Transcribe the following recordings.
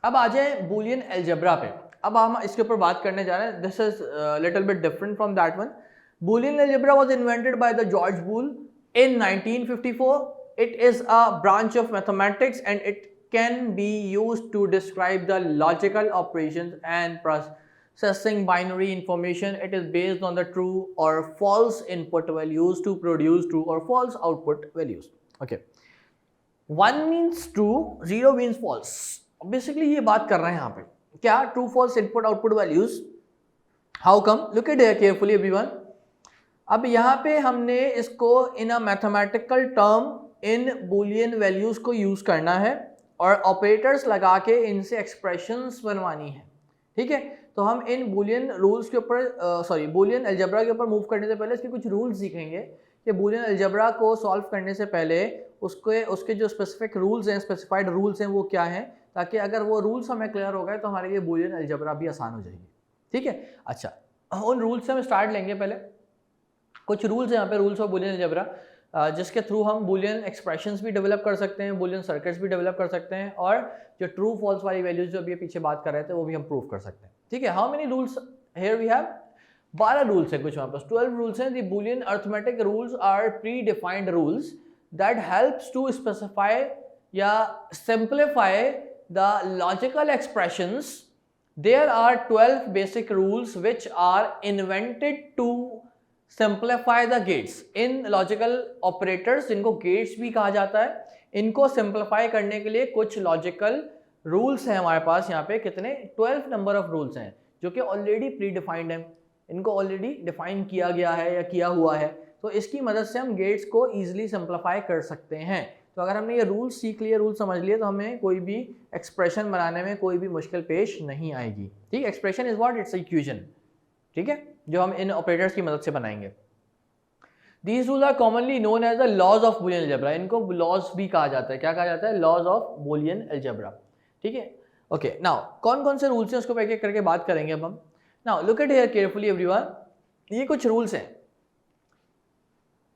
अब आ जाए Boolean algebra पे। अब हम इसके ऊपर बात करने जा रहे हैं। This is little bit different from that one. Boolean algebra was invented by the George Boole in 1954. It is a branch of mathematics and it can be used to describe the logical operations and processing binary information. It is based on the true or false input values to produce true or false output values. Okay. 1 means true, 0 means false. Basically ये बात कर रहे हैं यहाँ पे क्या true false input output values. How come? Look at here carefully everyone. अब यहाँ पे हमने इसको in a mathematical term in Boolean values को यूज करना है और ऑपरेटर्स लगा के इनसे एक्सप्रेशंस बनवानी है। ठीक है, तो हम इन बूलियन रूल्स के ऊपर बूलियन अलजेब्रा के ऊपर मूव करने से पहले इसके कुछ रूल्स सीखेंगे कि बूलियन अलजेब्रा को सॉल्व करने से पहले उसके जो स्पेसिफिक रूल्स हैं, स्पेसिफाइड रूल्स हैं, वो क्या हैं, ताकि अगर वो रूल्स हमें क्लियर हो गए तो हमारे लिए बूलियन अलजेब्रा भी आसान हो जाएगी। ठीक है, अच्छा उन रूल्स से हम स्टार्ट लेंगे। पहले कुछ रूल्स हैं यहाँ पे, रूल्स ऑफ बूलियन अलजेब्रा, जिसके थ्रू हम बूलियन एक्सप्रेशंस भी डेवलप कर सकते हैं, बूलियन सर्किट्स भी डेवलप कर सकते हैं और जो ट्रू फॉल्स वाली वैल्यूज जो अभी पीछे बात कर रहे थे वो भी हम प्रूव कर सकते हैं। ठीक है, how many rules here we have? 12 rules हैं कुछ हमारे पास, 12 रूल्स हैं। The Boolean arithmetic rules are predefined rules that helps to specify या simplify the logical expressions. There are 12 basic rules which are invented to simplify the gates. In logical operators, जिनको gets भी कहा जाता है, इनको simplify करने के लिए कुछ लॉजिकल रूल्स हैं हमारे पास यहाँ पे। कितने? 12 नंबर ऑफ रूल्स हैं जो कि ऑलरेडी प्री डिफाइंड हैं, इनको ऑलरेडी डिफाइन किया गया है या किया हुआ है, तो इसकी मदद से हम गेट्स को ईजिली सिंप्लीफाई कर सकते हैं। तो अगर हमने ये रूल्स सीख लिए, रूल समझ लिए, तो हमें कोई भी एक्सप्रेशन बनाने में कोई भी मुश्किल पेश नहीं आएगी। ठीक है, expression is what? It's equation. ठीक है, जो हम इन ऑपरेटर्स की मदद से बनाएंगे। These rules are commonly known as the laws of Boolean algebra. इनको लॉज भी कहा जाता है। क्या कहा जाता है? Laws of Boolean algebra. ठीक है, ओके। नाउ कौन कौन से रूल्स हैं उसको एक एक करके बात करेंगे अब हम। Now look at here carefully everyone. ये कुछ रूल्स हैं।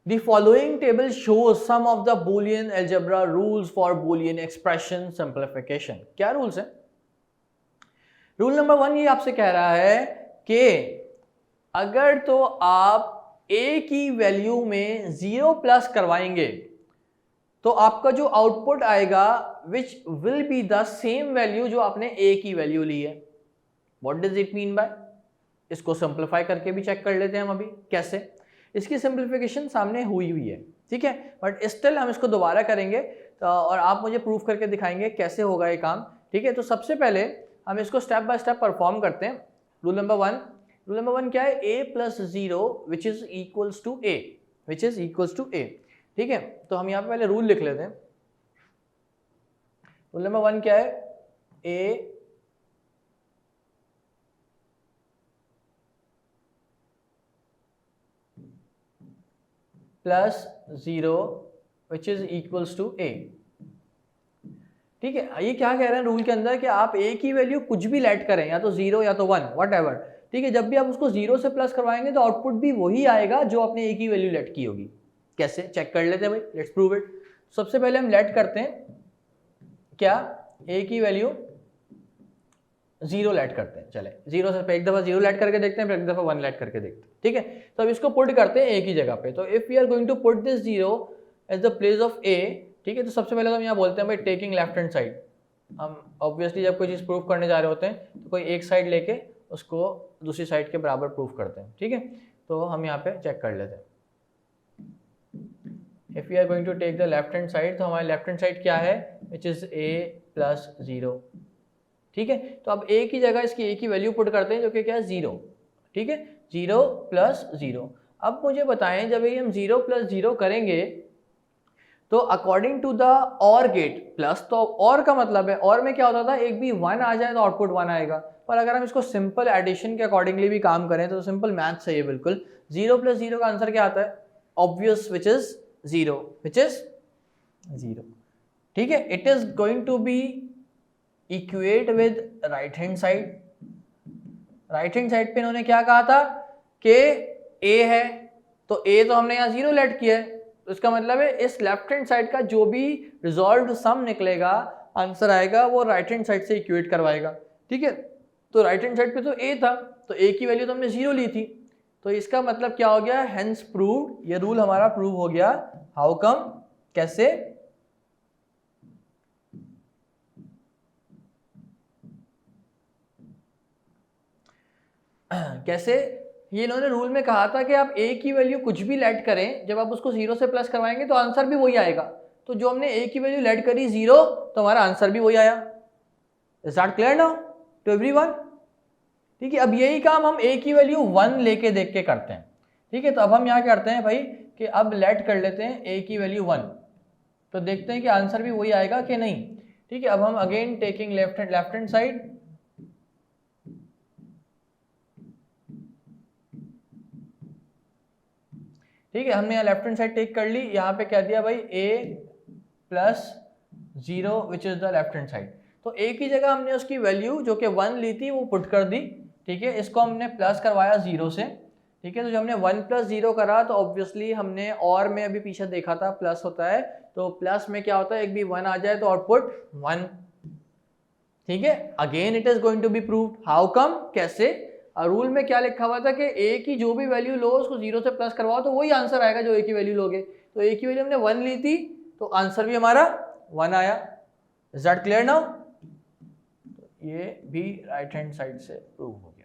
The following table shows some of the Boolean algebra rules for Boolean expression simplification. क्या रूल्स हैं? रूल नंबर 1 ये आपसे कह रहा है कि अगर तो आप a की वैल्यू में 0 प्लस करवाएंगे तो आपका जो आउटपुट आएगा which will be the same value जो आपने a की वैल्यू ली है। What does it mean by? इसको सिंप्लीफाई करके भी चेक कर लेते हैं हम अभी कैसे। इसकी सिंप्लीफिकेशन सामने हुई है, ठीक है, बट स्टिल हम इसको दोबारा करेंगे तो और आप मुझे प्रूफ करके दिखाएंगे कैसे होगा ये काम। ठीक है, तो सबसे पहले हम इसको स्टेप बाय स्टेप परफॉर्म करते हैं। रूल नंबर 1, रूल नंबर 1 क्या है? a plus 0 which is equals to a, which is equals to a। ठीक है, तो हम यहाँ पे पहले रूल लिख लेते हैं। रूल नंबर 1 क्या है? a plus 0 which is equals to a। ठीक है, ये क्या कह रहे हैं रूल के अंदर कि आप a की वैल्यू कुछ भी लेट करें, या तो 0 या तो 1, वट एवर। ठीक है, जब भी आप उसको 0 से प्लस करवाएंगे तो आउटपुट भी वही आएगा जो आपने a की वैल्यू लेट की होगी। कैसे? चेक कर लेते हैं भाई, लेट्स प्रूव इट। सबसे पहले हम लेट करते हैं क्या? a की वैल्यू 0 लेट करते हैं। चले 0 से एक दफा 0 लेट करके देखते हैं, फिर एक दफा 1 लेट करके देखते हैं। ठीक है, तो अब इसको पुट करते हैं a की जगह पे। तो if we are going to put this 0 as the place of a, ठीक है, तो सबसे पहले तो हम यहाँ बोलते हैं भाई टेकिंग लेफ्ट हैंड साइड। हम ऑब्वियसली जब कोई चीज़ प्रूफ करने जा रहे होते हैं तो कोई एक साइड लेके उसको दूसरी साइड के बराबर प्रूफ करते हैं। ठीक है, तो हम यहाँ पे चेक कर लेते हैं। If we are going to take the left hand side, तो हमारे लेफ्ट हैंड साइड क्या है? Which is a plus 0। ठीक है, तो अब a की जगह इसकी a की वैल्यू पुट करते हैं जो कि क्या है? 0। ठीक है, 0 प्लस 0। अब मुझे बताएं जब ये हम 0 प्लस 0 करेंगे तो अकॉर्डिंग टू द और गेट प्लस, तो और का मतलब है और में क्या होता था? एक भी 1 आ जाए तो आउटपुट 1 आएगा। पर अगर हम इसको सिंपल एडिशन के अकॉर्डिंगली भी काम करें तो सिंपल मैथ्स है ये बिल्कुल। 0 प्लस 0 का आंसर क्या आता है? Obvious, which is 0, which is 0। ठीक है, it is going to be equate with right hand side. Right hand side पे इन्होंने क्या कहा था कि a है, तो a तो हमने यहाँ 0 लेट किया है, तो इसका मतलब है इस लेफ्ट हैंड साइड का जो भी रिजॉल्व्ड सम निकलेगा आंसर आएगा वो राइट हैंड साइड से इक्वेट करवाएगा, ठीक है। तो राइट हैंड साइड पे तो a था, तो a की वैल्यू तो हमने 0 ली थी, तो इसका मतलब क्या हो गया, हेंस प्रूव्ड, ये रूल हमारा प्रूव हो गया। हाउ कम, कैसे, कैसे, ये इन्होंने रूल में कहा था कि आप a की वैल्यू कुछ भी लेट करें, जब आप उसको 0 से प्लस करवाएंगे तो आंसर भी वही आएगा। तो जो हमने a की वैल्यू लेट करी 0, तो हमारा आंसर भी वही आया। Is that clear now to everyone? ठीक है, अब यही काम हम a की वैल्यू 1 लेके देख के करते हैं, ठीक है। तो अब हम यहाँ करते हैं भाई कि अब लेट कर लेते हैं a की वैल्यू 1, तो देखते हैं कि आंसर भी वही आएगा कि नहीं, ठीक है। अब हम again taking left hand side, ठीक है, हमने यहाँ लेफ्ट हैंड साइड टेक कर ली, यहाँ पे कह दिया भाई a plus 0 which is the left hand side. तो a की जगह हमने उसकी वैल्यू जो कि 1 ली थी वो पुट कर दी, ठीक है। इसको हमने प्लस करवाया 0 से, ठीक है। तो जब हमने 1 प्लस 0 करा तो ऑब्वियसली हमने और में अभी पीछे देखा था प्लस होता है, तो प्लस में क्या होता है, एक भी 1 आ जाए तो आउटपुट 1, ठीक है। Again it is going to be proved. How come, कैसे, रूल में क्या लिखा हुआ था कि a की जो भी वैल्यू लो उसको 0 से प्लस करवाओ तो वही आंसर आएगा जो a की वैल्यू लोगे। तो a की वैल्यू हमने 1 ली थी तो आंसर भी हमारा 1 आया। Is that clear now? ये भी राइट हैंड साइड से प्रूव हो गया।